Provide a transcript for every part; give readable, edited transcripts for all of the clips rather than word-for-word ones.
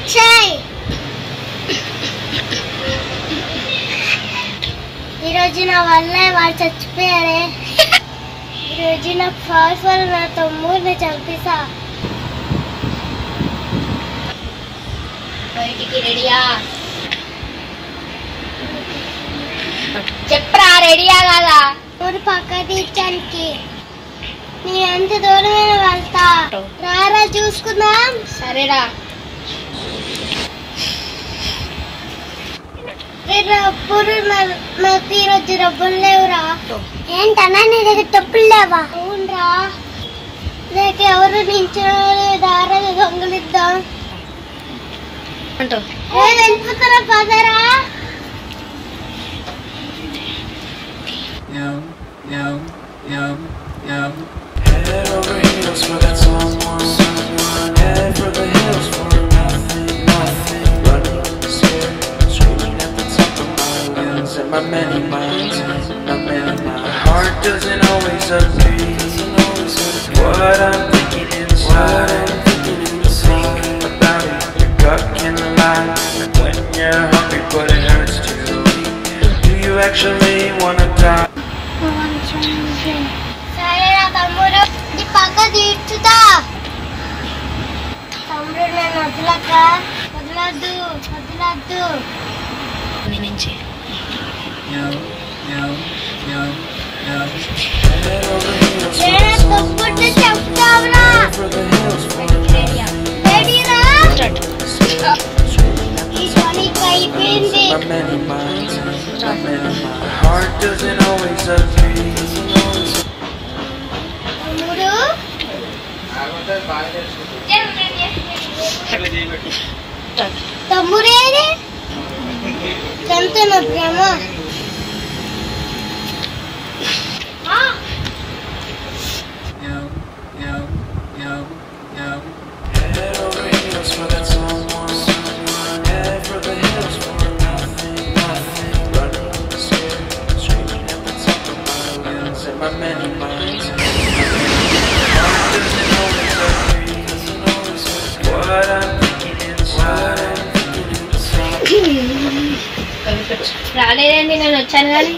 వచ్చాయి. ఈరోజు నా వల్ల వాళ్ళు చచ్చిపోయారే. ఈరోజు నా ఫాస్ట్ వల్ల నా తమ్ముడిని చంపేసా. బయటికి రెడీయా? చెప్పరా రెడీయా కాదా? ఊరు పక్క తీర్చానికి నీ ఎంత దూరమైన వెళ్తా. రారా చూసుకుందాం. సరేరా. రబ్బులు నాకు ఈరోజు రబ్బులు లేవురా. ఏంటన్నా నీ దగ్గర డబ్బులు లేవా? అవునరా. లేక ఎవరు నించోలేదారా దొంగలిద్దాం. వెళ్ళిపోతారా పదరా. Head over heels for that someone. Head for the hills for nothing. Running scared, screaming at the top of my lungs. And my many minds, my heart doesn't always agree. What I'm thinking inside, think about it. Your gut can lie when you're hungry, but it hurts to eat. Do you actually wanna die? సరేనా తమ్ముడు, ఈ పక్క తీర్చుతా. తమ్ముడు నేను వదలద్దు. Head over heels for that తొక్కుంటే చెప్తావురా. for the hills for రెడీరా? ఈ పనికి అయిపోయింది. my many minds, my heart doesn't always agree. తమ్ముడేది చంతున్న Prema. Head over heels for that someone. Head for the hills for nothing. Running scared, screaming at the top of my lungs. And my many minds, heart doesn't always agree. What I'm thinking inside. రాలేదండి, నేను వచ్చాను కానీ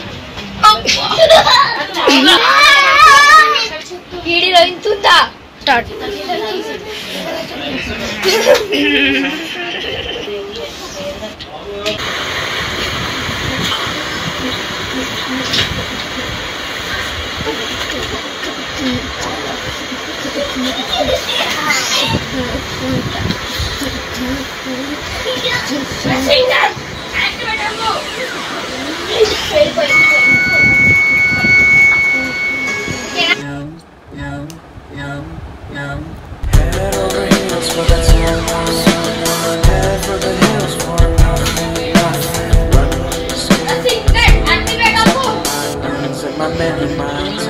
వీడిలో ఇంతుందా start. Head over heels for that someone. Head for the hills for nothing. Running scared, and my many minds,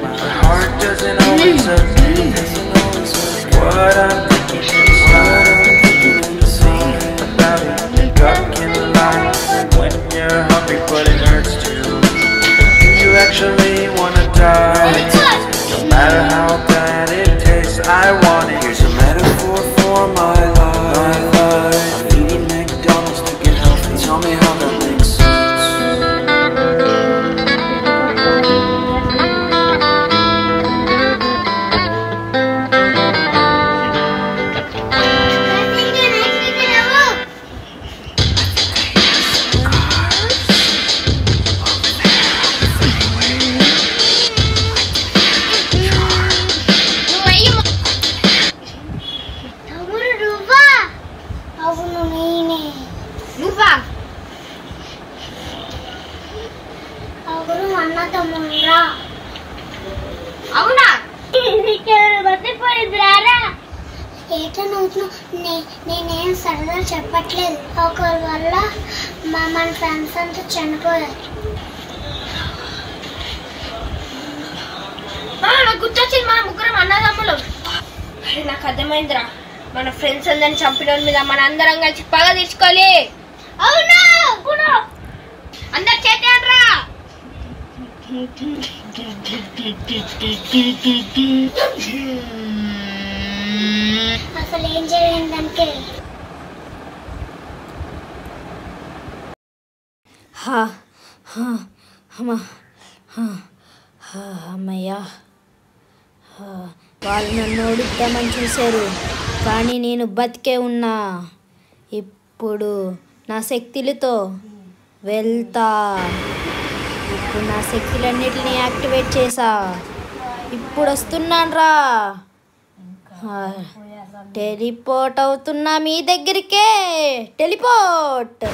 my heart doesn't always agree. What I'm thinking inside about it. Your gut can lie when you're hungry, but it hurts too. Do you actually wanna die? No matter how bad it tastes, I want it. Here's a metaphor for my life. I'm eating McDonald's to get healthy. Tell me how that makes sense. తమ్ముడు నువ్వా? అవును నేనే. నువ్వా? అవును అన్న తమ్ముడురా. అవునా? మర్చిపోయింది రారా. నేనేం సరదా చెప్పట్లేదు. ఒకరి వల్ల మన ఫ్రెండ్స్ అంతా చనిపోయారు. నాకు గుర్తొచ్చింది, మన ముగ్గురం అన్నదమ్ములు. అరే నాకు అర్థమైందిరా, మన ఫ్రెండ్స్ అందరిని చంపిన మీద మన అందరం కలిసి పగ తీసుకోవాలి. అవునా? అందరు చేతేయండిరా. అసలు ఏం జరిగిందంటే అమ్మయ్యా, వాళ్ళు నన్ను ఓడిద్దామని చూశారు, కానీ నేను బతికే ఉన్నా. ఇప్పుడు నా శక్తులతో వెళ్తా. ఇప్పుడు నా శక్తులన్నిటిని యాక్టివేట్ చేసా. ఇప్పుడు వస్తున్నాను రా. టెలిపోర్ట్ అవుతున్నా మీ దగ్గరికే. టెలిపోర్ట్.